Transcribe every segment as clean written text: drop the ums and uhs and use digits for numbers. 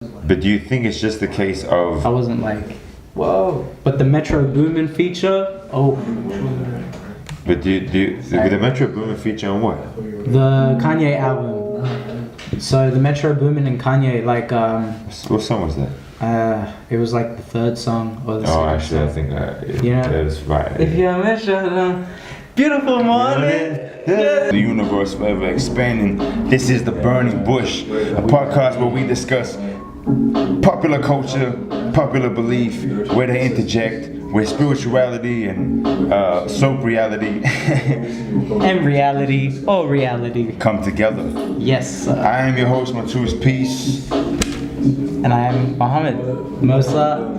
But do you think it's just the case of? I wasn't like, whoa. But the Metro Boomin feature, oh. But the Metro Boomin feature on what? The Kanye album. So the Metro Boomin and Kanye, like, What song was that? it was like the third song or the second Actually, song. I think You know? it was right. If you're Metro, beautiful morning. The universe forever expanding. This is The Burning Bush, a podcast where we discuss popular culture, popular belief, where they interject, where spirituality and soap reality And reality, oh reality. come together. Yes, sir. I am your host, Matus Peace. And I am Muhammad Musa.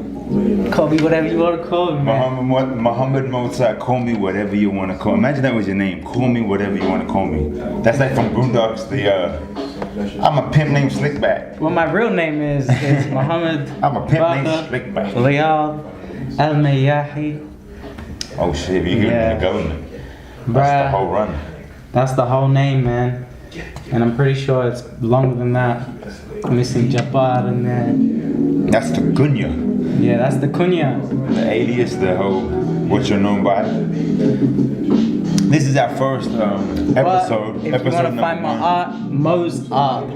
Call me whatever you want to call me, man. Muhammad Mozart, call me whatever you want to call me. Imagine that was your name. Call me whatever you want to call me. That's like from Boondocks, I'm a pimp named Slickback. Well, my real name is Muhammad. I'm a pimp named Slickback. Riyadh Al-Mayahi. Oh shit, you giving me the government. That's the whole run. That's the whole name, man. And I'm pretty sure it's longer than that. I'm missing Jabbar in there. That's the Gunya. Yeah, that's the kunya. The alias, the whole, what you're known by. This is our first episode. If you want to find my art, Mo's art.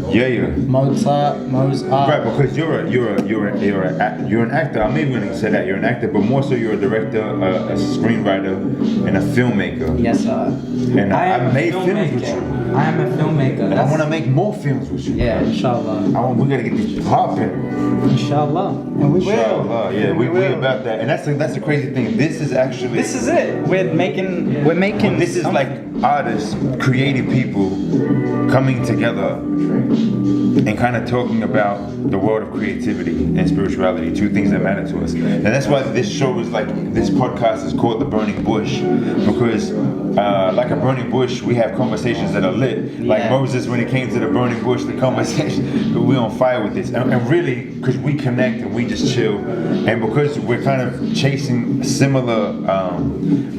Yeah. Mo's art. Right, because you're an actor. I'm even gonna say that you're an actor, but more so you're a director, a screenwriter, and a filmmaker. Yes, sir. And I made films with you. I am a filmmaker. And I want to make more films with you. Yeah, inshallah. We gotta get these popping. Inshallah. And we will. Inshallah, yeah, we about that. And that's the crazy thing. This is it. We're making. This is like artists, creative people coming together and kind of talking about the world of creativity and spirituality, two things that matter to us. And that's why this show is like, this podcast is called The Burning Bush, because like a burning bush, we have conversations that are lit. Like Moses, when he came to the burning bush, the conversation, we're on fire with this. And really, because we connect and we just chill, and because we're kind of chasing similar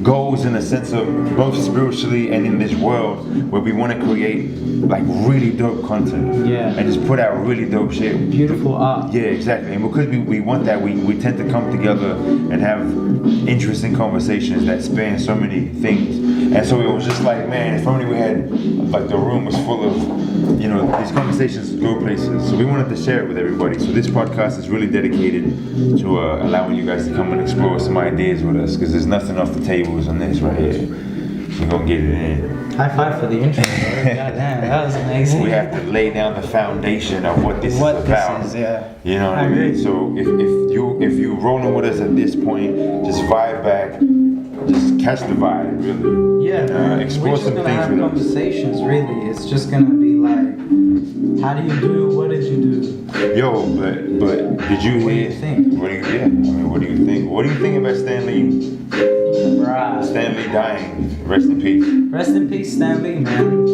goals in the sense of both spiritually and in this world, where we want to create like really dope content. Yeah. And just put out really dope shit. Beautiful art. Yeah, exactly. And because we want that, we tend to come together and have interesting conversations that span so many things. And so it was just like, man, if only we had, like, the room was full of, these conversations go places. So we wanted to share it with everybody. So this podcast is really dedicated to allowing you guys to come and explore some ideas with us, because there's nothing off the tables on this right here. We're gonna get it in. High five for the intro, bro. Goddamn, that was amazing. We have to lay down the foundation of what this is about. This is, yeah. You know what I mean? So if you rolling with us at this point, just vibe back, just catch the vibe, really. Yeah. Explore some things with us. We're just gonna have conversations, really. It's just gonna be like, how do you do? What did you do? Yo, but did you hear? What do you think? What do you think? What do you think about Stanley? Right. Stanley dying. Rest in peace. Rest in peace, Stanley, man.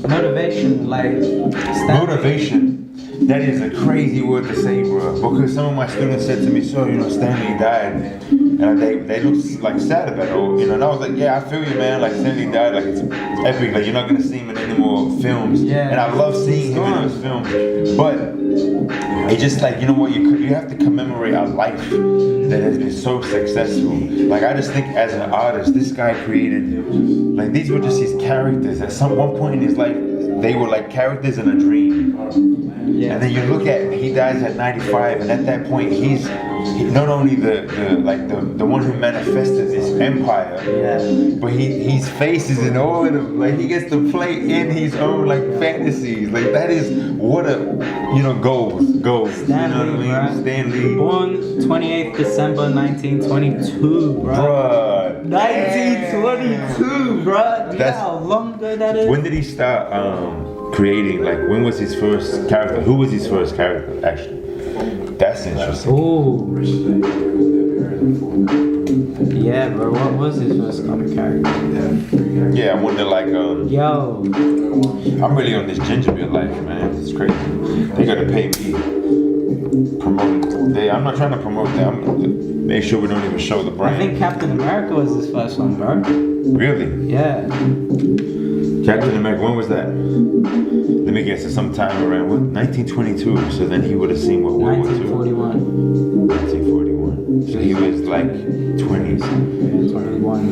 Motivation, like Stanley. Motivation. That is a crazy word to say, bro. Because some of my students said to me, "So, Stanley died," and they looked like sad about it. And I was like, "Yeah, I feel you, man. Like Stanley died. Like it's epic. Like you're not gonna see him in any more films." Yeah. And I love seeing him in those films, but it's just like, you have to commemorate a life that has been so successful. Like, I just think as an artist, this guy created, like, these were just his characters. At one point in his life, they were like characters in a dream. Yeah. And then you look at, he dies at 95, and at that point, he's not only the one who manifested this empire, but his face is in all of them. Like, he gets to play in his own fantasies. Like, that is what a goals. Stanley, bro. Stanley. Born 28th December 1922, bro. Bruh. 1922, bro. Do you know how long ago that is? When did he start creating? Like, when was his first character? Who was his first character, actually? That's interesting. Ooh. Yeah, bro. What was his first comic character? Yeah, I wonder, Yo. I'm really on this ginger beer life, man. It's crazy. They gotta pay me. Promote. I'm not trying to promote that. I'm make sure we don't even show the brand. I think Captain America was his first one, bro. Really? Yeah. Captain America. When was that? Let me me guess, at some time around what, 1922. So then he would have seen what, World War II? 1941. 1941. So he was like 20s. 21.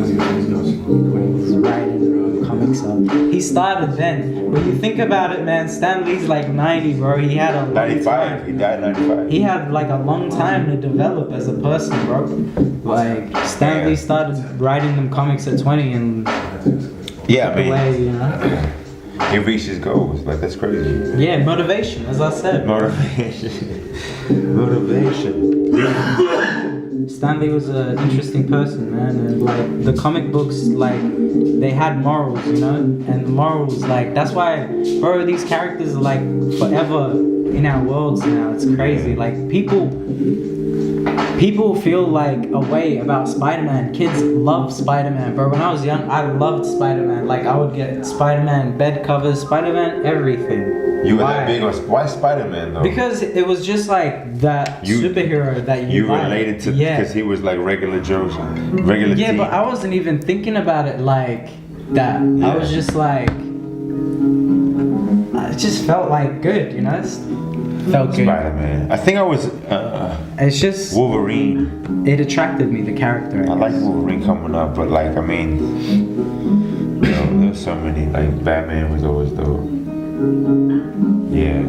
He's writing comics up. He started then. When you think about it, man, Stan Lee's like 90, bro. He had a long 95. time. He died 95. He had like a long time to develop as a person, bro. Like Stan Lee started writing them comics at 20 and Yeah, I mean, away, you know. he reached his goals. Like, that's crazy. Yeah, motivation, as I said. Motivation. Motivation. Stan Lee was an interesting person, man, and like the comic books, like they had morals, you know, and the morals, like that's why, bro, these characters are like forever in our worlds now. It's crazy. Like people feel like a way about Spider-Man. Kids love Spider-Man, bro. When I was young, I loved Spider-Man. Like I would get Spider-Man bed covers, Spider-Man everything. You were that big on why Spider-Man though? Because it was just like that superhero that you related to, because he was like regular Joe's, regular. Yeah, but I wasn't even thinking about it like that. I was just like, it just felt like good, you know. It felt good. Spider-Man. I think I was. It's just Wolverine. It attracted me, the character. I like Wolverine coming up, but like I mean, you know, there's so many. Like Batman was always dope. Yeah.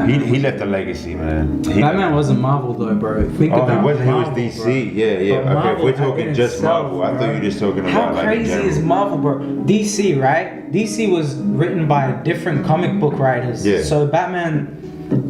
He left a legacy, man. Batman wasn't Marvel though, bro. Think about he wasn't. Marvel, He was DC. Bro. Yeah, yeah. Okay, if we're talking just Marvel, I thought you were just talking about How like crazy is Marvel, bro? DC, right? DC was written by different comic book writers. Yeah. So Batman,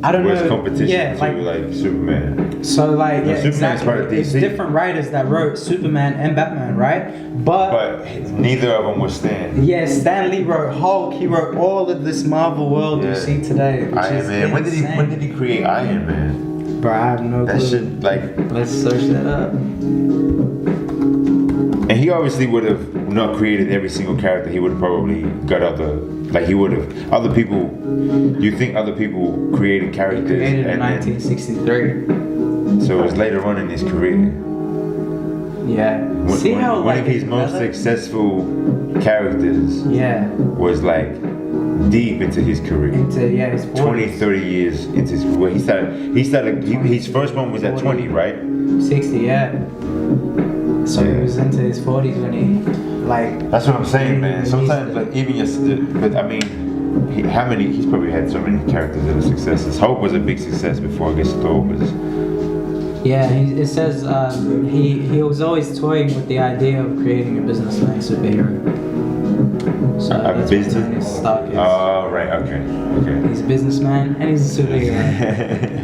I don't know. Was competition yeah, to like Superman. So like, yeah, Superman's part of DC. It's different writers that wrote Superman and Batman, right? But neither of them was Stan. Yeah, Stan Lee wrote Hulk. He wrote all of this Marvel world you see today. Iron Man. When did he create Iron Man? Bro, I have no clue. That shit, like. Let's search that up. And he obviously would have not created every single character. He would have probably got other, like he would have, other people, you think other people created characters? He created in 1963. So it was later on in his career. Yeah. See how one of his most successful characters was like deep into his career. Into his 40s. 20, 30 years into his career. His first one was at 20, right? 60, yeah. So he was into his 40s when he, like... That's what I'm saying, man. Sometimes, like, even but I mean, he's probably had so many characters that are successes. Hope was a big success before, I guess, Thor was. Yeah, it says he was always toying with the idea of creating a businessman superhero. So a business? Stock is. Oh, right, okay. He's a businessman and he's a superhero.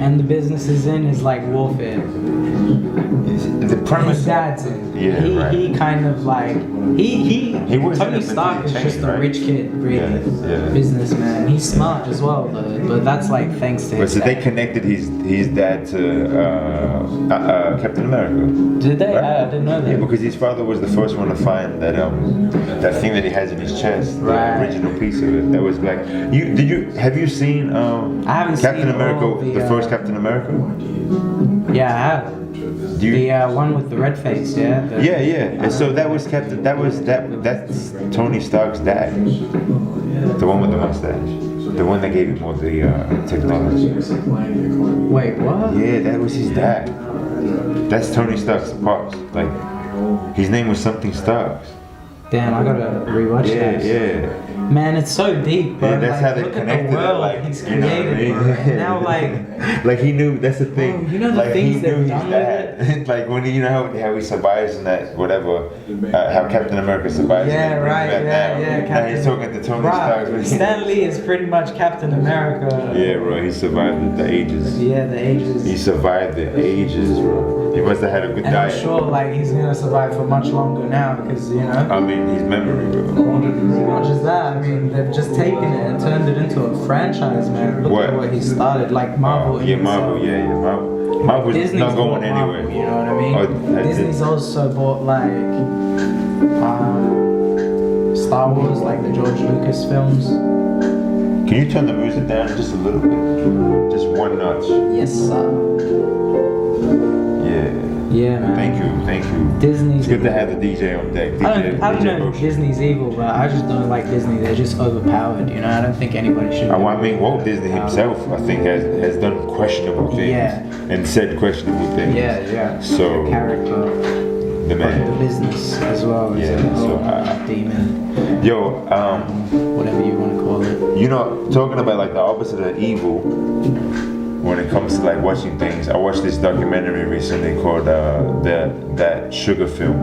And the business he's in is like warfare. The premise. His dad's in. Yeah, he kind of like Tony Stark is just a rich kid, really, businessman. He's smart as well, though, but that's like thanks to his dad. They connected his dad to Captain America. Did they? Right? I didn't know that. Yeah, because his father was the first one to find that thing that he has in his chest, the original piece of it. That was like, have you seen I haven't Captain seen America, the first Captain America? Yeah, I have. The one with the red face, yeah. And so that's Tony Stark's dad, the one with the mustache, the one that gave him all the technology. Wait, what? Yeah, that was his dad. That's Tony Stark's pops. Like, his name was something Starks. Damn, I gotta rewatch that. Yeah. Man, it's so deep, bro. Yeah, that's how they connected it. Like, he's created, you know what I mean? Now, like he knew. That's the thing. You know the like things he knew his done dad. Like when how he survives in that whatever, how Captain America survives. Yeah, right. Now he's talking to Tony Stark. Stan Lee is pretty much Captain America. Yeah, bro. He survived the ages. Yeah, the ages. He survived the ages, bro. He must have had a good diet. I'm sure, like he's gonna survive for much longer now, because you know. I mean, his memory, bro. Not just that. I mean, they've just taken it and turned it into a franchise, man. Look at what he started, like Marvel. Marvel's Disney's not going Marvel, anywhere. You know what I mean? Disney's also bought like Star Wars, like the George Lucas films. Can you turn the music down just a little bit? Just one notch. Yes, sir. Yeah. Yeah, man. Thank you. Disney's. It's good to have the DJ on deck. I don't know if Disney's evil, but I just don't like Disney. They're just overpowered, you know. I don't think anybody should. I mean, Walt Disney himself, I think, has done questionable things and said questionable things. Yeah. So the character, the man, the business as well. Demon. Yo, whatever you want to call it. You know, talking about like the opposite of evil. When it comes to like watching things, I watched this documentary recently called That Sugar Film,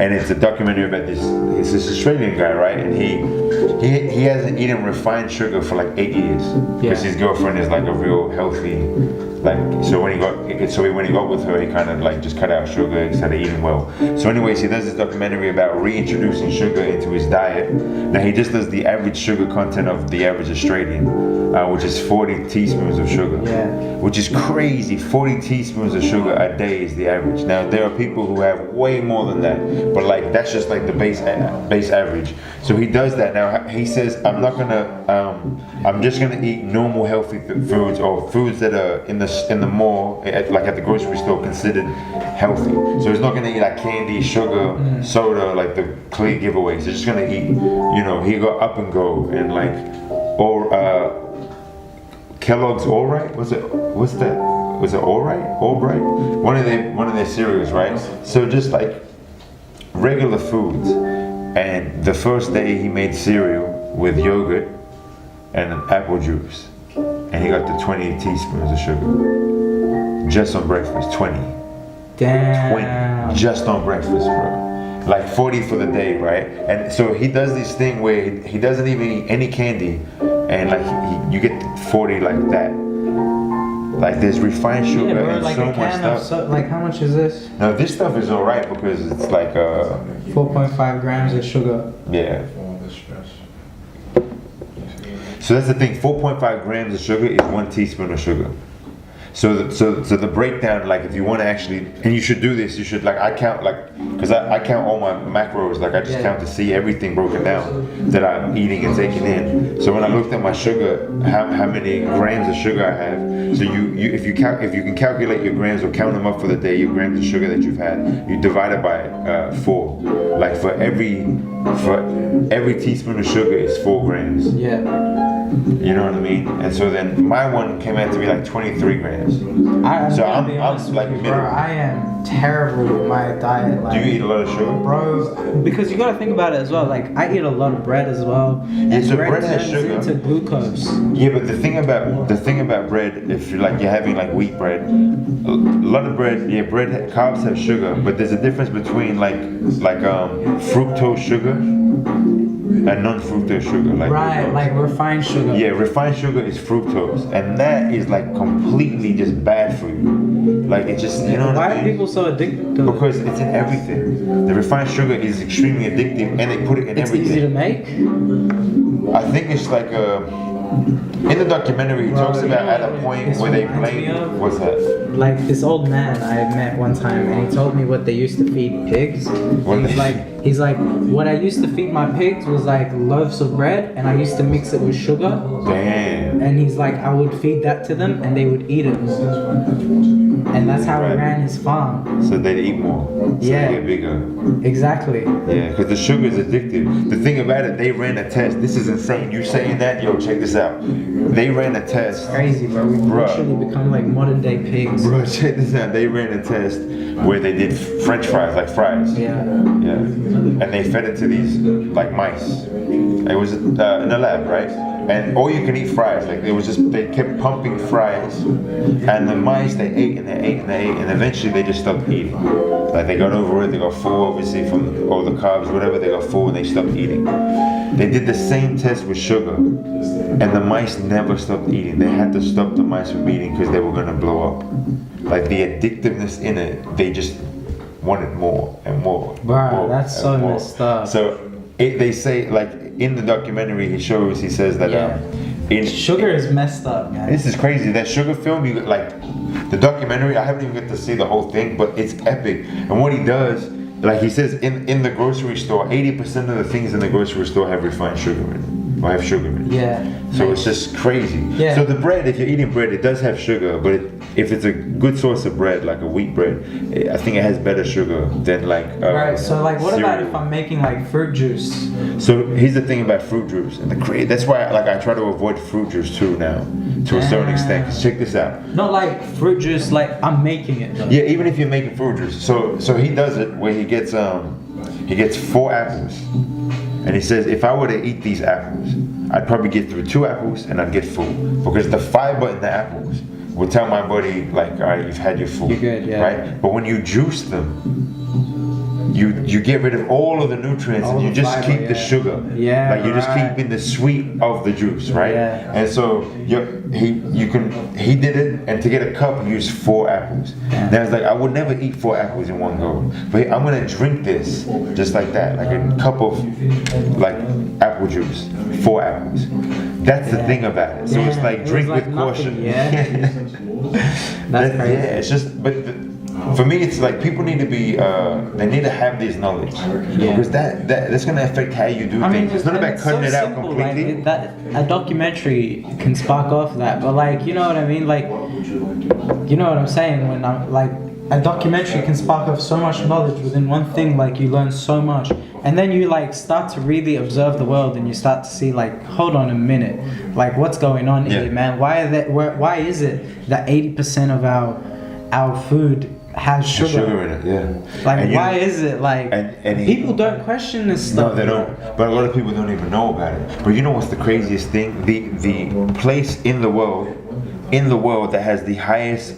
and it's a documentary about this Australian guy, right? And he hasn't eaten refined sugar for like 8 years because his girlfriend is like a real healthy, like so when he got with her, he kind of like just cut out sugar and started eating well. So anyways, he does this documentary about reintroducing sugar into his diet. Now he just does the average sugar content of the average Australian, which is 40 teaspoons of sugar, which is crazy. 40 teaspoons of sugar a day is the average. Now there are people who have way more than that, but like that's just like the base average. So he does that. Now he says, I'm just gonna eat normal healthy foods, or foods that are in the mall, like at the grocery store, considered healthy. So he's not gonna eat like candy, sugar, soda, like the clear giveaways. He's just gonna eat, you know, he got Up and Go and like, or Kellogg's All Right. Was it All Right? One of their cereals, right? So just like regular foods. And the first day he made cereal with yogurt and apple juice, and he got to 20 teaspoons of sugar just on breakfast. 20. Damn. 20 just on breakfast, bro. Like 40 for the day, right? And so he does this thing where he doesn't even eat any candy, and like you get 40 like that. Like there's refined sugar and like so a much can stuff. Of like how much is this? No, this stuff is alright because it's like 4.5 grams of sugar. Yeah. So that's the thing. 4.5 grams of sugar is 1 teaspoon of sugar. So the breakdown, like if you want to actually, and you should do this, you should like, I count like, because I count all my macros, like I just count to see everything broken down that I'm eating and taking in. So when I looked at my sugar, how many grams of sugar I have, so if you can calculate your grams or count them up for the day, your grams of sugar that you've had, you divide it by 4. Like for every teaspoon of sugar is 4 grams. Yeah. You know what I mean? And so then my one came out to be like 23 grams. I'm like middle. Bro, I am terrible with my diet. Like, do you eat a lot of sugar? Bro, because you gotta think about it as well. Like I eat a lot of bread as well. Yeah, so bread has sugar. Into glucose. Yeah, but the thing about bread, if you're having like wheat bread, a lot of bread, bread carbs have sugar, but there's a difference between like fructose sugar and non-fructose sugar, like right, glucose. Like refined sugar. Yeah, refined sugar is fructose, and that is like completely just bad for you. Like it's just, you know what I mean? Why are people so addicted to it? Because it's in everything. The refined sugar is extremely addictive, and they put it in everything. It's easy to make. I think it's like in the documentary he talks about at a point where they blame. What's that? Like this old man I met one time, and he told me what they used to feed pigs. He's like, what I used to feed my pigs was like loaves of bread, and I used to mix it with sugar. Damn. And he's like, I would feed that to them, and they would eat it more. And that's how he ran his farm. So they'd eat more. So they get bigger. Exactly. Yeah, because the sugar is addictive. The thing about it, they ran a test. This is insane. You saying that? Yo, check this out. They ran a test. It's crazy, bro. We've literally become like modern day pigs. Bro, check this out. They ran a test where they did French fries, like fries. Yeah. And they fed it to these like mice. It was in a lab, right? And all you can eat fries. Like it was just, they kept pumping fries, and the mice, they ate and they ate and they ate, and eventually they just stopped eating. Like they got over it. They got full, obviously, from all the carbs, whatever. They got full and they stopped eating. They did the same test with sugar, and the mice never stopped eating. They had to stop the mice from eating because they were gonna blow up. Like the addictiveness in it, they just wanted more and more. Wow, that's so messed up. So they say, like in the documentary, he says that sugar is messed up, man. This is crazy. That sugar film, you like the documentary. I haven't even get to see the whole thing, but it's epic. And what he does, like he says, in the grocery store, 80% of the things in the grocery store have refined sugar in it, or have sugar in it. Yeah. So it's just crazy. Yeah. So the bread, if you're eating bread, it does have sugar, but if it's a good source of bread, like a wheat bread, I think it has better sugar than like Right. So like, what about cereal. if I'm making like fruit juice? So here's the thing about fruit juice, and that's why like I try to avoid fruit juice too now, to a certain extent. 'Cause check this out. Not like fruit juice, like I'm making it though. Yeah, even if you're making fruit juice. So he does it where he gets 4 apples, and he says if I were to eat these apples, I'd probably get through 2 apples and I'd get full, because the fiber in the apples will tell my body like, all right, you've had your food. You're good, yeah. Right? But when you juice them, you get rid of all of the nutrients, All and you the just fiber, keep the yeah. sugar. Yeah, Like you're just right. keeping the sweet of the juice, right? Yeah. And so he did it, and to get a cup, you use 4 apples. Yeah. Now it's like I would never eat 4 apples in one go, but I'm gonna drink this just like that, like a cup of like apple juice, 4 apples. That's the thing about it. So it's Yeah, like it drink was like with nothing, caution. yeah. That's crazy. Yeah, it's just, but for me, it's like people need to be, they need to have this knowledge, because that's gonna affect how you do things. It's not about cutting it out completely. Like, that a documentary can spark off that, but like, you know what I mean? Like, you know what I'm saying? When I'm like, a documentary can spark off so much knowledge within one thing. Like, you learn so much, and then you like start to really observe the world, and you start to see like, hold on a minute, like what's going on here, man? Why is it that 80% of our food has sugar in it, yeah. Like, And why is it like and people don't question this No, stuff? they don't. But a lot of people don't even know about it. But you know what's the craziest thing? The place in the world that has the highest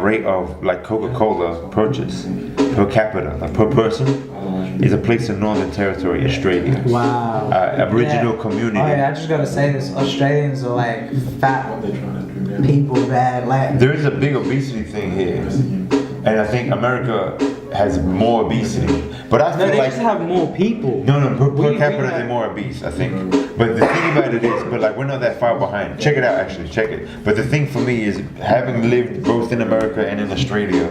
rate of like Coca-Cola purchase per capita, like per person, is a place in Northern Territory, Australia. Wow. Aboriginal Yeah. community. Oh yeah, I just gotta say this: Australians are like fat people, man. Like, There is a big obesity thing here, and I think America has more obesity. But I no, feel they like just have more people. no, per We capita have- they're more obese, I think. But the thing about it is, but like we're not that far behind. Check it out, actually, check it. But the thing for me is, having lived both in America and in Australia,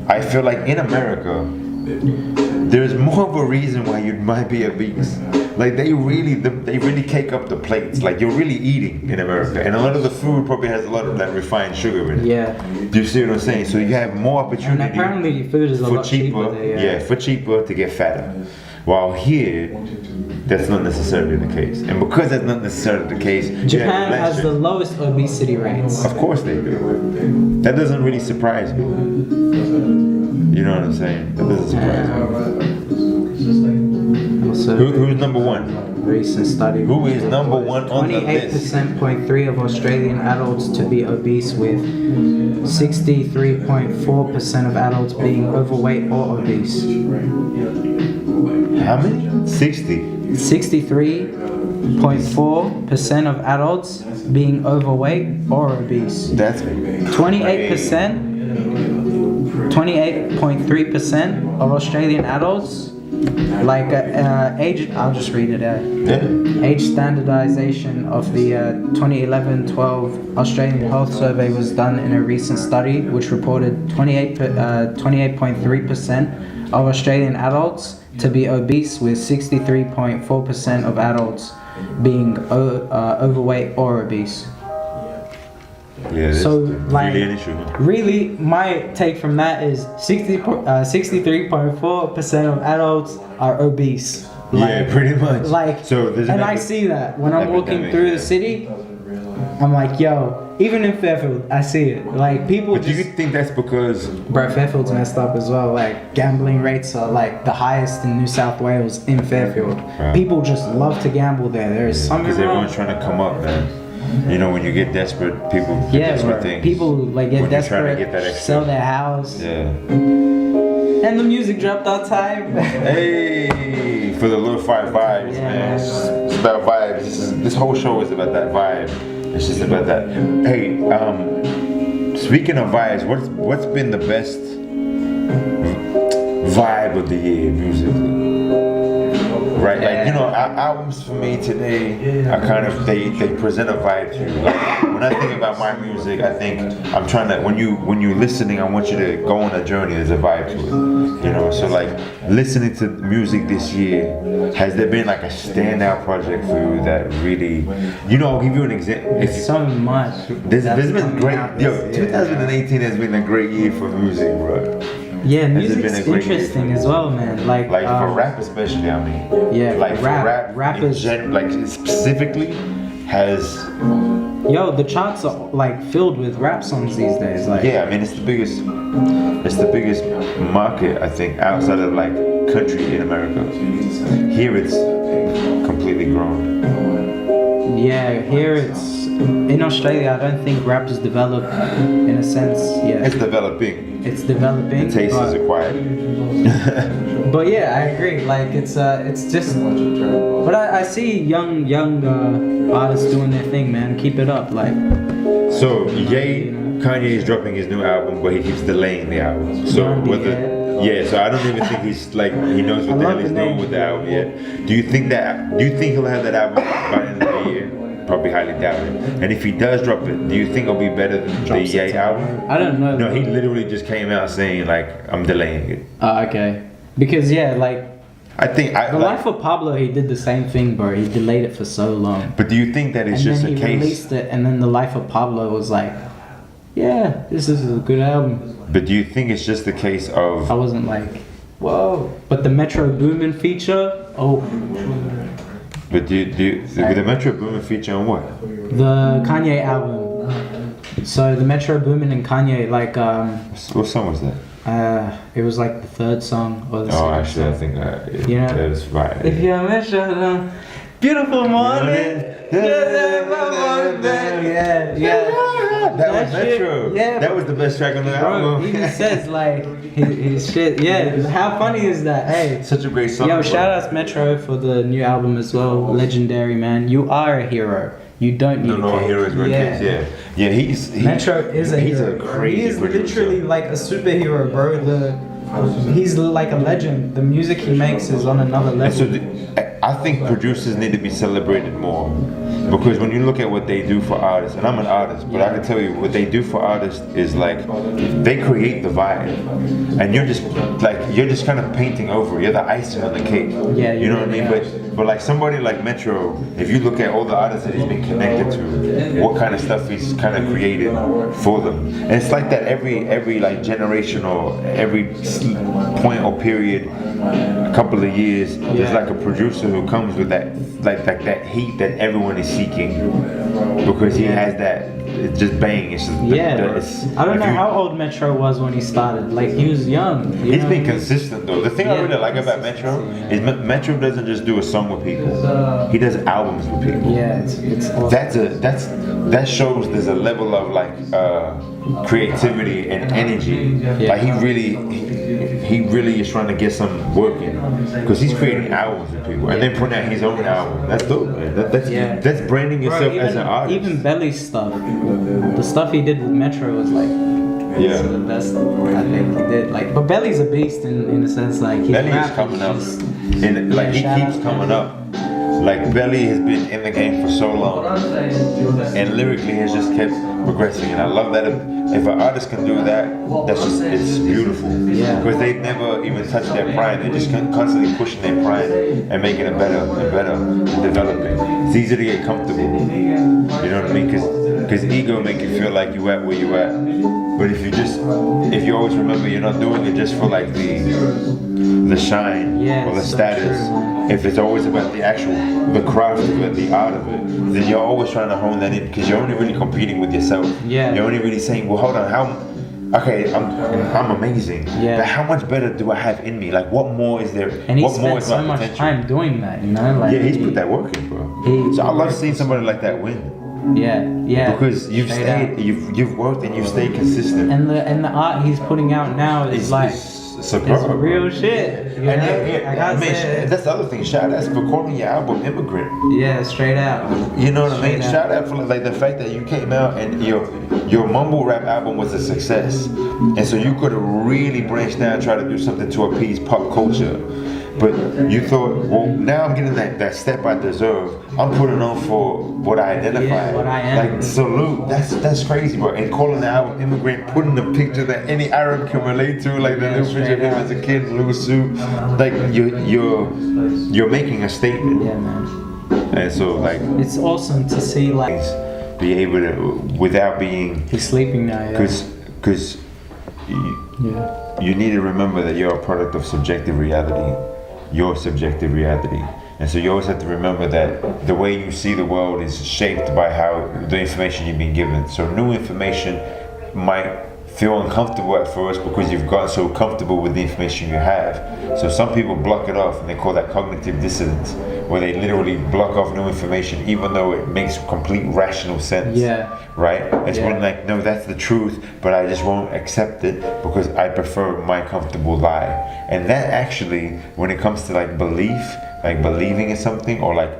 I feel like in America, there's more of a reason why you might be obese. Like they really cake up the plates. Like you're really eating in America, and a lot of the food probably has a lot of that refined sugar in it. Yeah. Do you see what I'm saying? So you have more And opportunity apparently, food is a for lot cheaper cheaper, there. yeah, for cheaper to get fatter. While here, that's not necessarily the case. And because that's not necessarily the case, you Japan have less has the sugar. lowest obesity rates. Of course they do. That doesn't really surprise me. You know what I'm saying? That doesn't surprise me. Also, Who's number one? recent study. Who is number one on the list? 28.3% of Australian adults to be obese, with 63.4% of adults being overweight or obese. How many? 60. 63.4% of adults being overweight or obese. That's 28.3% of Australian adults, like age, I'll just read it out. Yeah. Age standardization of the 2011-12 Australian Health Survey was done in a recent study, which reported 28.3% of Australian adults to be obese, with 63.4% of adults being overweight or obese. Yeah, that's So, like, really an issue. Huh? Really, my take from that is 63.4% of adults are obese. Yeah, pretty much. Like, so there's and an I see that when I'm walking epidemic, through yeah. the city. I'm like, yo, even in Fairfield, I see it. Like, people But do just... you think that's because Bro, Fairfield's messed up as well. Like, gambling rates are like the highest in New South Wales in Fairfield. Wow. People just love to gamble there. There is something because wrong. everyone's trying to come up, man? You know, when you get desperate, people do Yeah, desperate bro. things. People like get When you're trying desperate, to get that extra. sell their house, Yeah. and the music dropped on time. Hey, for the lo-fi vibes, Yeah, man. It's about vibes. This whole show is about that vibe. It's just about that. Hey, speaking of vibes, what's been the best vibe of the year musically? right? Like, you know, albums for me today are kind of, they present a vibe to you. Like, when I think about my music, I think I'm trying to, when you're listening, I want you to go on a journey. There's a vibe to it, you know. So like, listening to music this year, has there been like a standout project for you that really, you know, I'll give you an example. It's so much. There's been great, 2018 has been a great year for music, bro. Yeah, music's interesting as well, man. Like for rap especially, I mean. Yeah, like rap is like specifically has. Yo, the charts are like filled with rap songs these days. Like, yeah, I mean it's the biggest market, I think, outside of like country in America. Here it's completely grown. Yeah, here it's in Australia. I don't think rap is developed in a sense yet. It's developing. It's developing. The taste is acquired. But yeah, I agree. Like it's just. But I see young artists doing their thing, man. Keep it up, like. So Kanye is dropping his new album, but he keeps delaying the album. So so I don't even think he's like he knows what the hell he's doing with the album yet. Do you think he'll have that album by the end of the year? Probably highly doubt it. And if he does drop it, do you think it'll be better than the Ye album? I don't know. No, he literally just came out saying like, I'm delaying it. Okay. Because like. I think the Life of Pablo, he did the same thing, bro. He delayed it for so long. But do you think that it's just a case? And then he released it, and then the Life of Pablo was like, yeah, this is a good album. But do you think it's just the case of? I wasn't like, whoa. But the Metro Boomin feature, oh. But with the Metro Boomin feature on what? The Kanye album. So the Metro Boomin and Kanye, like what song was that? It was like the third song or the second actually, song. I think you know, it was right. If you're Metro, beautiful morning. That was Metro. Yeah, that was the best track on the album. He even says like his shit. Yeah, how funny is that? Hey, such a great song. Yo, shout out Metro for the new album as well. Legendary, man. You are a hero. You don't need no heroes, yeah. Metro is a hero. He's a crazy He is producer. literally like a superhero, bro. He's like a legend. The music he makes is on another level. And so I think producers need to be celebrated more, because when you look at what they do for artists, and I'm an artist, but I can tell you what they do for artists is like they create the vibe, and you're just kind of painting over it. You're the icing on the cake. Yeah, you know what I mean. But like somebody like Metro, if you look at all the artists that he's been connected to, what kind of stuff he's kind of created for them, and it's like that every like generation or every point or period, a couple of years, there's like a producer who comes with that that heat that everyone is seeking, because he has that. It's just bang. It's just, I don't know how old Metro was when he started. Like he was young. He's been consistent though. The thing I really like about Metro is Metro doesn't just do a song with people. He does albums with people. Yeah, it's awesome. That shows there's a level of like creativity and energy. Like he really is trying to get some work in, because he's creating albums with people and then putting out his own album. That's dope, man. That's branding yourself as an artist. Even Belly's stuff, the stuff he did with Metro was like some of the best I think he did. Like, but Belly's a beast in a sense. Like Belly is coming up, and like he keeps coming up. Like Belly has been in the game for so long, and lyrically has just kept progressing, and I love that. If an artist can do that, it's beautiful. Yeah. Because they never even touch their pride. They're just constantly pushing their pride and making it better and better and developing. It's easy to get comfortable. You know what I mean? Because ego make you feel like you at where you at. But if you always remember you're not doing it just for like the shine or the status. If it's always about the craft of it, the art of it, then you're always trying to hone that in, because you're only really competing with yourself. Yeah. You're only really saying, well, hold on, I'm amazing. Yeah. But how much better do I have in me? Like, what more is there? And he what more spent is my so much potential? time doing that, you know? Like, yeah, he's put that work in, bro. So I love seeing somebody like that win. Yeah. Because you've stayed, you've worked and you've stayed consistent. And the art he's putting out now is superb, it's real shit. And that's the other thing. Shout out for calling your album Immigrant. Yeah, straight out. You know what I mean? Shout out for like the fact that you came out and your mumble rap album was a success, and so you could have really branched out and tried to do something to appease pop culture. But you thought, well, now I'm getting that step I deserve. I'm putting on for what I identify. Yeah, what I am. Like, salute. That's crazy, bro. And calling the album Immigrant, putting the picture that any Arab can relate to, like the little picture of him as a kid, little suit. Like, you're making a statement. Yeah, man. And so, like, It's awesome to see, like, be able to, without being, he's sleeping now, yeah. because you need to remember that you're a product of subjective reality, your subjective reality. And so you always have to remember that the way you see the world is shaped by how the information you've been given. So new information might feel uncomfortable at first because you've gotten so comfortable with the information you have. So some people block it off, and they call that cognitive dissonance, where they literally block off new information even though it makes complete rational sense. Yeah. Right? It's when, like, no, that's the truth, but I just won't accept it because I prefer my comfortable lie. And that actually, when it comes to like belief, like believing in something, or like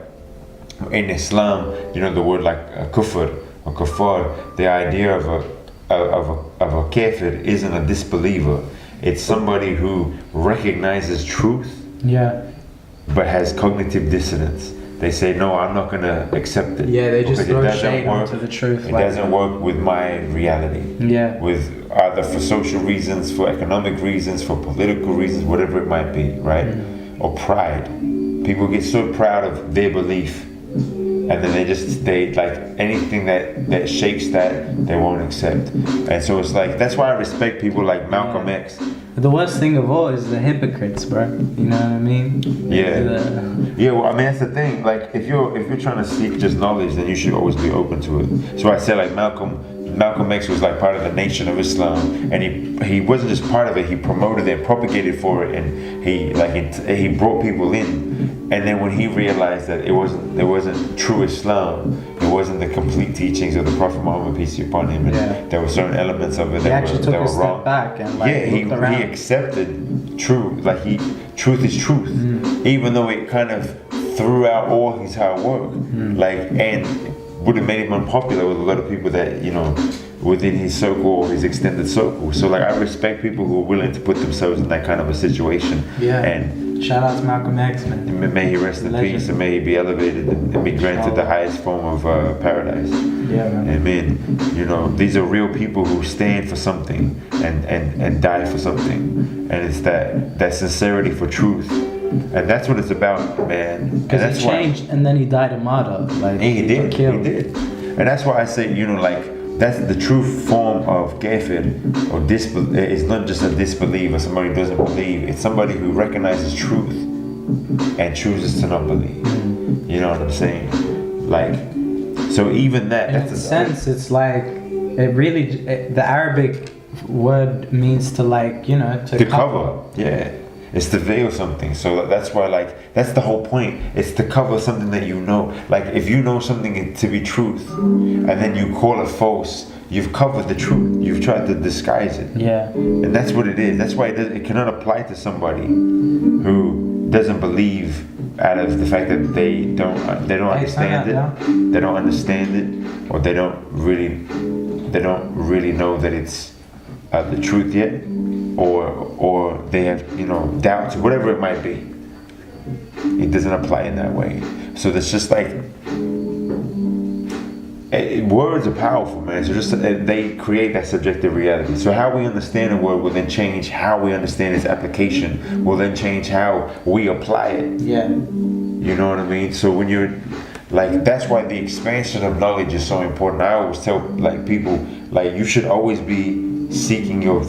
in Islam, you know, the word like kufr or kafir, the idea of a kafir isn't a disbeliever. It's somebody who recognizes truth, but has cognitive dissonance. They say, no, I'm not gonna accept it. Yeah, they just because throw shade onto the truth. It doesn't work with my reality. Yeah. With either for social reasons, for economic reasons, for political reasons, whatever it might be, right? Or pride. People get so proud of their belief, and then they like anything that shakes that, they won't accept. And so it's like, that's why I respect people like Malcolm X. The worst thing of all is the hypocrites, bro. You know what I mean? Yeah. Yeah, well, I mean, that's the thing. Like, if you're trying to seek just knowledge, then you should always be open to it. So I say, like, Malcolm X was like part of the Nation of Islam, and he wasn't just part of it. He promoted it, propagated for it, and he brought people in. And then when he realized that it wasn't true Islam, it wasn't the complete teachings of the Prophet Muhammad, peace be upon him, and there were certain elements of it that were wrong. Back and like he accepted truth. Like truth is truth, even though it kind of threw out all his hard work. Like, and would have made him unpopular with a lot of people that, you know, within his circle or his extended circle. So like, I respect people who are willing to put themselves in that kind of a situation. Yeah. And shout out to Malcolm X, man. May he rest in peace, and may he be elevated and be granted the highest form of paradise. Yeah, man. Amen. You know, these are real people who stand for something and die for something. And it's that sincerity for truth. And that's what it's about, man. Because he changed, and then he died a martyr. Like, he did. And that's why I say, you know, like, that's the true form of kafir, or it's not just a disbeliever, somebody who doesn't believe. It's somebody who recognizes truth and chooses to not believe. You know what I'm saying? Like, so even that. In a sense, it's like, the Arabic word means to, like, you know, to cover. Yeah. It's to veil something. So that's why, like, that's the whole point. It's to cover something that you know. Like, if you know something to be truth, and then you call it false, you've covered the truth. You've tried to disguise it. Yeah. And that's what it is. That's why it cannot apply to somebody who doesn't believe out of the fact that they don't understand it. They don't understand it, or they don't really know that it's the truth yet. Or they have, you know, doubts, whatever it might be. It doesn't apply in that way. So it's just like, words are powerful, man. So just they create that subjective reality. So how we understand a word will then change how we understand its application. Will then change how we apply it. Yeah. You know what I mean? So when you're like, that's why the expansion of knowledge is so important. I always tell like people, like, you should always be seeking your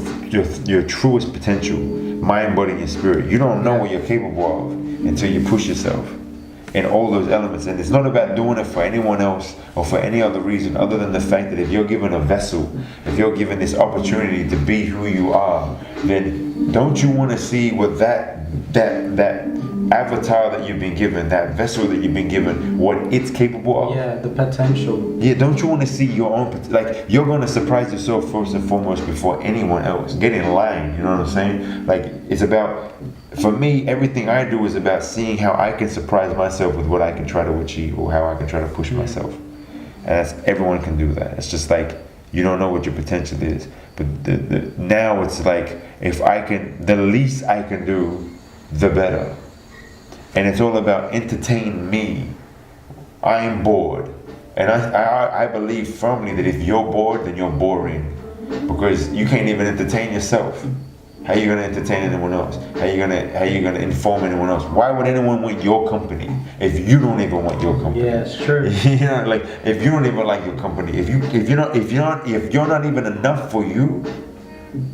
truest potential, mind, body, and spirit. You don't know what you're capable of until you push yourself in all those elements. And it's not about doing it for anyone else or for any other reason other than the fact that if you're given a vessel, if you're given this opportunity to be who you are, then don't you want to see what that avatar that you've been given, that vessel that you've been given, what it's capable of? Yeah, the potential. Yeah, don't you want to see your own, like, you're going to surprise yourself first and foremost before anyone else. Get in line, you know what I'm saying? Like, it's about, for me, everything I do is about seeing how I can surprise myself with what I can try to achieve, or how I can try to push myself. And everyone can do that. It's just like, you don't know what your potential is. But now it's like, if I can, the least I can do, the better. and it's all about entertain me. I am bored, and I believe firmly that if you're bored, then you're boring, because you can't even entertain yourself. How are you gonna entertain anyone else? How are you gonna inform anyone else? Why would anyone want your company if you don't even want your company? Yeah, it's true. You know, like if you don't even like your company, if you're not even enough for you,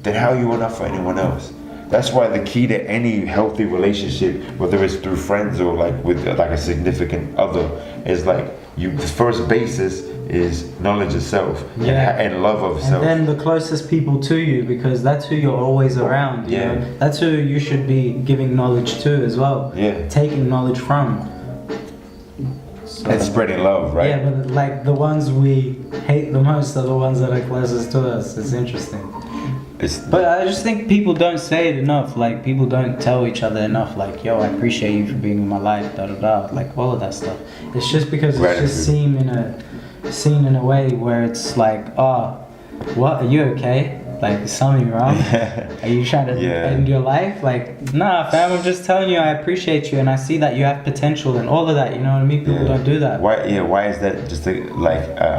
then how are you enough for anyone else? That's why the key to any healthy relationship, whether it's through friends or like with like a significant other, is like the first basis is knowledge of self and love of self. And then the closest people to you, because that's who you're always around. You know? That's who you should be giving knowledge to as well. Yeah. Taking knowledge from. So, and spreading love, right? Yeah, but like the ones we hate the most are the ones that are closest to us. It's interesting. But I just think people don't say it enough. Like people don't tell each other enough. Like, yo, I appreciate you for being in my life. Da da da. Like all of that stuff. It's just because it's just seen in a way where it's like, oh, what? Are you okay? Like, is something wrong? Are you trying to end your life? Like, nah, fam. I'm just telling you, I appreciate you, and I see that you have potential and all of that. You know what I mean? People don't do that. Why? Yeah. Why is that just an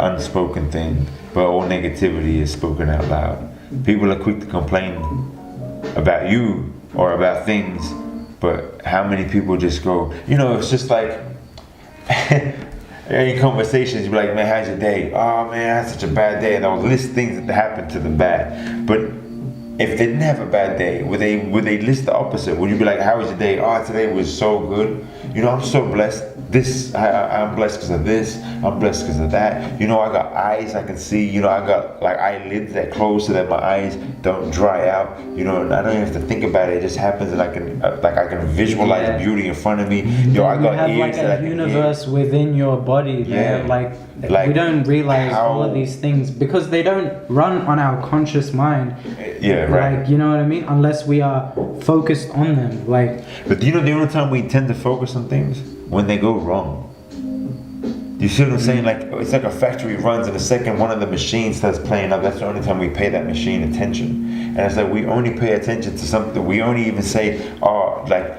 unspoken thing, but all negativity is spoken out loud? People are quick to complain about you or about things, but how many people just go, you know, it's just like in conversations, you're like, man, how's your day? Oh man, I had such a bad day, and I'll list things that happened to them bad. But if they didn't have a bad day, would they list the opposite? Would you be like, how was your day? Oh, today was so good. You know, I'm so blessed. I'm blessed because of this. I'm blessed because of that. You know, I got eyes I can see. You know, I got like eyelids that close so that my eyes don't dry out. You know, and I don't even have to think about it. It just happens, and I can visualize beauty in front of me. Yo, I got ears like that I can universe within your body. Yeah, like we don't realize all of these things because they don't run on our conscious mind. Yeah, right. Like, you know what I mean? Unless we are focused on them. Like, but you know, the only time we tend to focus on things when they go wrong. You see what I'm saying? Like, it's like a factory runs, and the second one of the machines starts playing up, that's the only time we pay that machine attention. And it's like we only pay attention to something. We only even say, oh, like,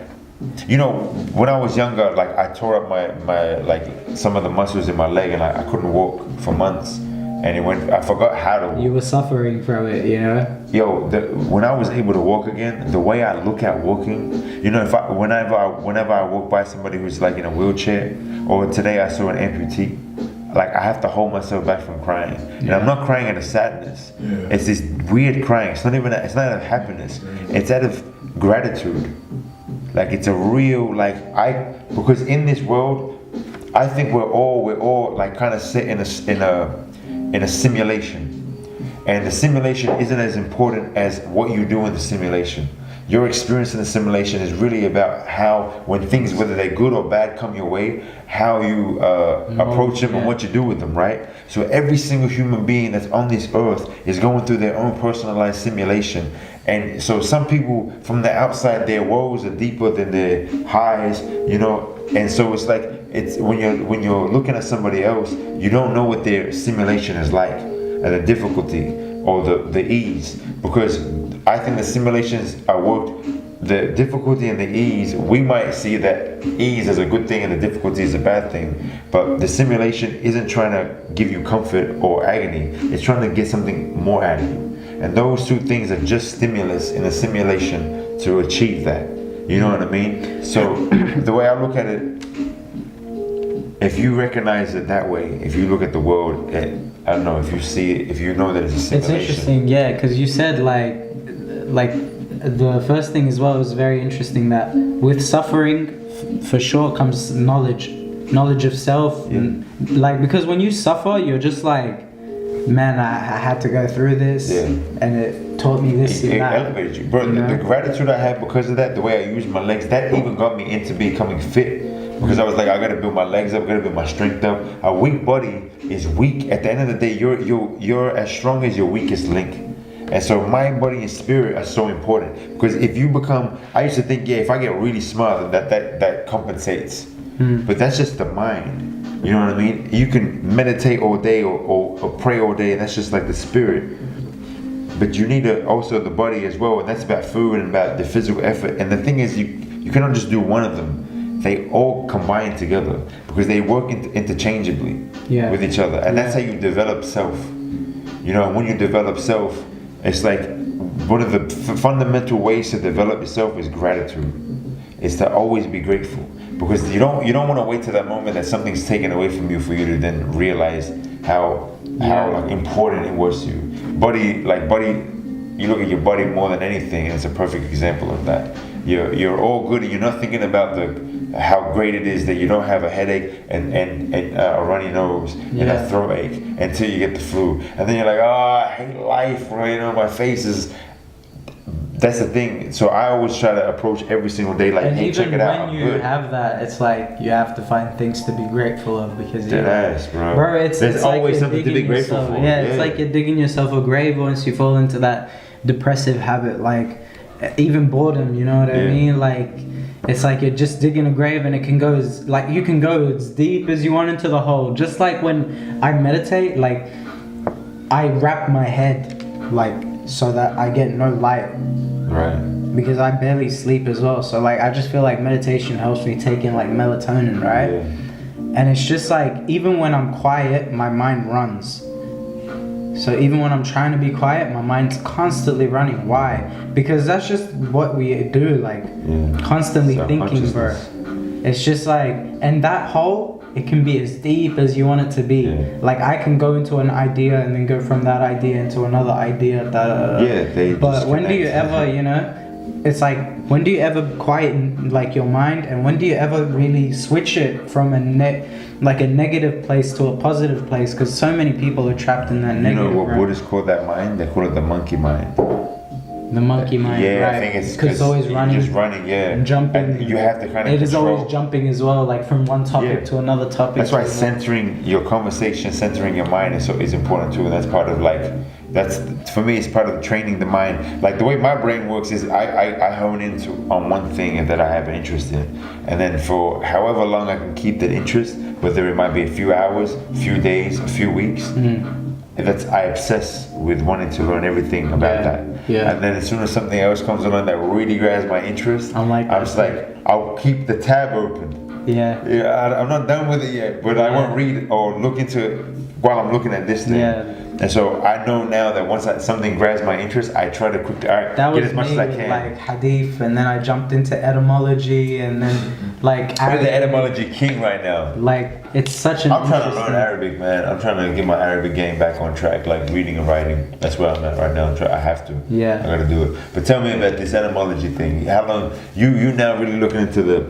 you know, when I was younger, like I tore up my like some of the muscles in my leg, and I couldn't walk for months. And I forgot how to walk. You were suffering from it, you know? Yo, when I was able to walk again, the way I look at walking, you know, whenever I walk by somebody who's like in a wheelchair, or today I saw an amputee, like I have to hold myself back from crying. And I'm not crying out of sadness. It's this weird crying. It's not out of happiness. It's out of gratitude. Like it's a real, because in this world, I think we're all like kind of sit in a simulation, and the simulation isn't as important as what you do in the simulation. Your experience in the simulation is really about how, when things, whether they're good or bad, come your way, how you approach them and what you do with them, right? So every single human being that's on this earth is going through their own personalized simulation. And so some people from the outside, their woes are deeper than their highs, you know. And so it's like, it's when you're looking at somebody else, you don't know what their simulation is like, and the difficulty or the ease, because I think the simulations are worked, the difficulty and the ease, we might see that ease as a good thing and the difficulty is a bad thing, but the simulation isn't trying to give you comfort or agony, it's trying to get something more out of you. And those two things are just stimulus in a simulation to achieve that. You know what I mean? So the way I look at it, if you recognize it that way, if you look at the world, I don't know, if you see it, if you know that it's a simulation. It's interesting, yeah, because you said like the first thing as well was very interesting, that with suffering for sure comes knowledge of self. And like, because when you suffer, you're just like, man, I had to go through this, and it taught me this and that. It elevated you, bro. The gratitude I had because of that, the way I used my legs, that even got me into becoming fit. Because I was like, I gotta build my legs up, I gotta build my strength up. A weak body is weak. At the end of the day, you're as strong as your weakest link. And so mind, body, and spirit are so important. Because if you become, I used to think, if I get really smart, that compensates. But that's just the mind. You know what I mean? You can meditate all day or pray all day, and that's just like the spirit. But you need also the body as well, and that's about food and about the physical effort. And the thing is, you cannot just do one of them. they all combine together because they work interchangeably with each other, and that's how you develop self. You know, when you develop self, it's like one of the fundamental ways to develop yourself is gratitude. It's to always be grateful, because you don't want to wait till that moment that something's taken away from you for you to then realize how like important it was to you. Buddy, you look at your body more than anything, and it's a perfect example of that. You're all good, and you're not thinking about how great it is that you don't have a headache and a runny nose and a throat ache until you get the flu, and then you're like, oh, I hate life, bro. You know, my face is. That's the thing. So I always try to approach every single day like, and hey, check it out. And even when you have that, it's like you have to find things to be grateful of, because there's it's always like something to be grateful for. Yeah, it's like you're digging yourself a grave once you fall into that depressive habit, like even boredom. You know what I mean? Like it's like you're just digging a grave, and it can go you can go as deep as you want into the hole. Just like when I meditate, like I wrap my head like so that I get no light. Right. Because I barely sleep as well, so like I just feel like meditation helps me take in like melatonin, right? Yeah. And it's just like even when I'm quiet, my mind runs. So even when I'm trying to be quiet, my mind's constantly running. Why? Because that's just what we do, like constantly thinking, bro. It's just like, and that hole, it can be as deep as you want it to be. Yeah. Like I can go into an idea and then go from that idea into another idea. But when do you ever, you know, it's like, when do you ever quieten like your mind, and when do you ever really switch it from a negative place to a positive place? Because so many people are trapped in that negative. You know what Buddhists call that mind? They call it the monkey mind. The monkey mind, right? I think it's because it's always running, just running, and jumping. And you have to kind of. It is always jumping as well, like from one topic to another topic. That's why centering your conversation, centering your mind is important too. And that's part of for me, it's part of training the mind. Like the way my brain works is I hone into on one thing that I have an interest in, and then for however long I can keep that interest, whether it might be a few hours, a few days, a few weeks. I obsess with wanting to learn everything about that. Yeah. And then as soon as something else comes along that really grabs my interest, I'm just like, I'll keep the tab open. Yeah. I'm not done with it yet, but I won't read it or look into it while I'm looking at this thing. Yeah. And so I know now that once something grabs my interest, I try to quickly get as much as I can. Like hadith, and then I jumped into etymology, and then like I'm the etymology king right now. Like it's such an. I'm trying to learn Arabic, man. I'm trying to get my Arabic game back on track, like reading and writing. That's where I'm at right now. I have to. Yeah. I gotta do it. But tell me about this etymology thing. How long you now really looking into the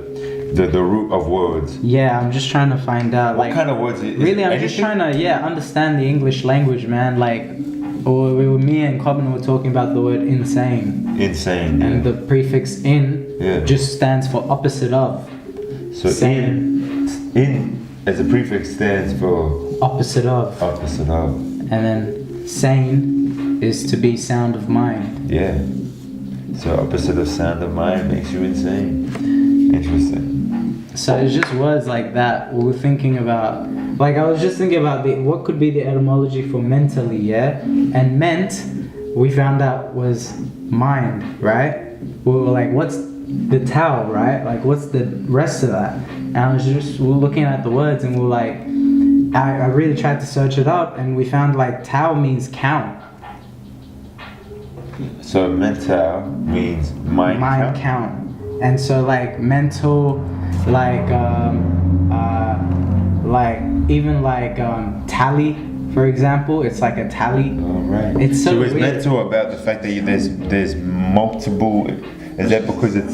root of words? Yeah, I'm just trying to find out what kind of words. I'm just trying to understand the English language, man. Like, me and Cobbin were talking about the word insane. Insane. And the prefix in just stands for opposite of. So in as a prefix stands for opposite of. Opposite of. And then sane is to be sound of mind. Yeah. So opposite of sound of mind makes you insane. Interesting. So it's just words like that we were thinking about. Like I was just thinking about what could be the etymology for mentally, yeah? And ment, we found out was mind, right? We were like, what's the Tao, right? Like what's the rest of that? And we were looking at the words, and we were like, I really tried to search it up, and we found like Tao means count. So mental means mind count. And so like mental, like even like tally, for example, it's like a tally. Oh, right. It's so it's weird. mental about the fact that there's multiple. Is that because it's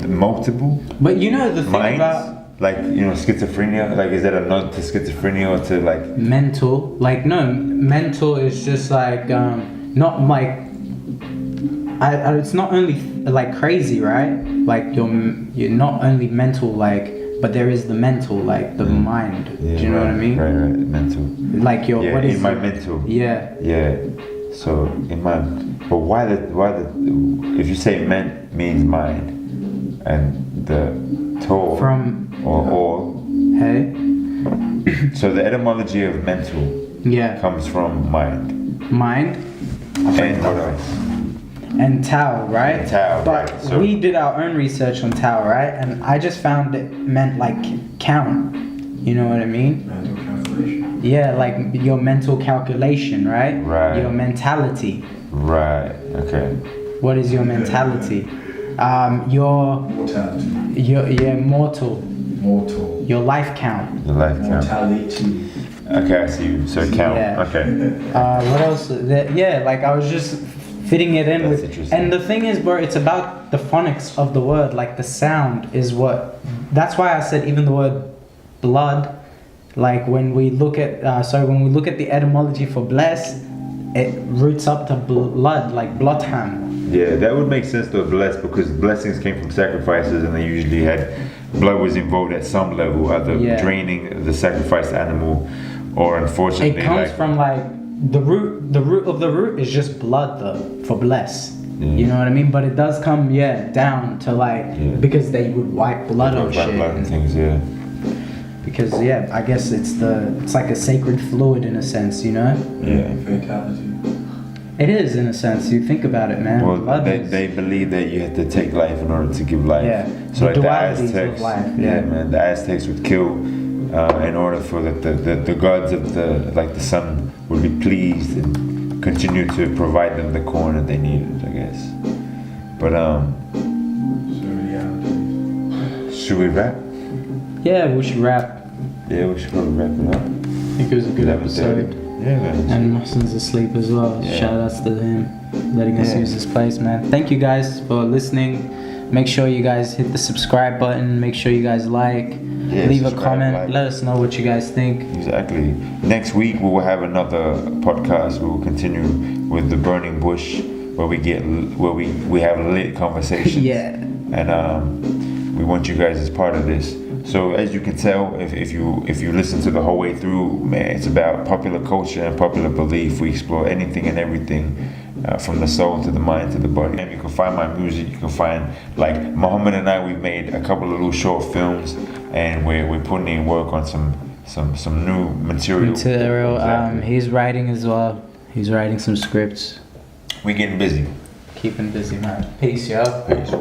multiple? But you know the thing minds? About like, you know, schizophrenia. Like, is that a nod to schizophrenia or to like mental? Like no, mental is just like not like. It's not only like crazy, right? Like you're not only mental, like, but there is the mental, like the mind. Yeah, do you know what I mean? Right, mental. Like your what is in my mental. Yeah. Yeah. So in my, but why the if you say ment means mind, and the to from or all. Hey. So the etymology of mental. Yeah. Comes from mind. Mind. And what else? and Tao, right? And Tao, but right. So- we did our own research on Tao, right? And I just found it meant like count. You know what I mean? Mental calculation. Yeah, like your mental calculation, right? Right. Your mentality. Right. Okay. What is your mentality? Your Mortality. mortal. Mortal. Your life count. The life count. Mortality. Okay, I see you. So count. Yeah. Okay. What else? Yeah, like I was just fitting it in That's with. interesting. And the thing is, bro, it's about the phonics of the word. Like the sound is what. That's why I said even the word blood. Like when we look at, when we look at the etymology for bless, it roots up to blood, like bloodham. Yeah, that would make sense to bless because blessings came from sacrifices and they usually had blood was involved at some level, either Yeah. draining the sacrificed animal or unfortunately It comes like, from like the root. The root of the root is just blood, though, for bless. Yeah. You know what I mean? But it does come, down to like Yeah. because they would wipe blood on blood shit. and things, yeah. Because I guess it's like a sacred fluid in a sense, you know? Yeah. Fatality. It is in a sense. You think about it, man. Well, Blood is- they believe that you have to take life in order to give life. Yeah. So The like the dualities of Aztecs, life, yeah, yeah. man, the Aztecs would kill in order for the gods of the sun would be pleased and continue to provide them the corn that they needed, I guess. But So reality. should we wrap? Yeah, we should wrap. Yeah, we should probably wrap it up. I think it was a good 11:30. episode. Yeah, man. And Mohsen's asleep as well. Yeah. Shout outs to him letting us Yeah. use this place, man. Thank you guys for listening. Make sure you guys hit the subscribe button. Make sure you guys like. Yeah, Leave a subscribe, comment. like. Let us know what you guys think. Exactly. Next week we will have another podcast. We will continue with the burning bush, where we have lit conversations. Yeah. And we want you guys as part of this. So as you can tell, if you listen to the whole way through, man, it's about popular culture and popular belief. We explore anything and everything, from the soul to the mind to the body. And you can find my music. You can find like Muhammad and I. We've made a couple of little short films, and we're putting in work on some new material. Exactly. He's writing as well. He's writing some scripts. We're getting busy. Keeping busy, man. Peace, yo. Peace.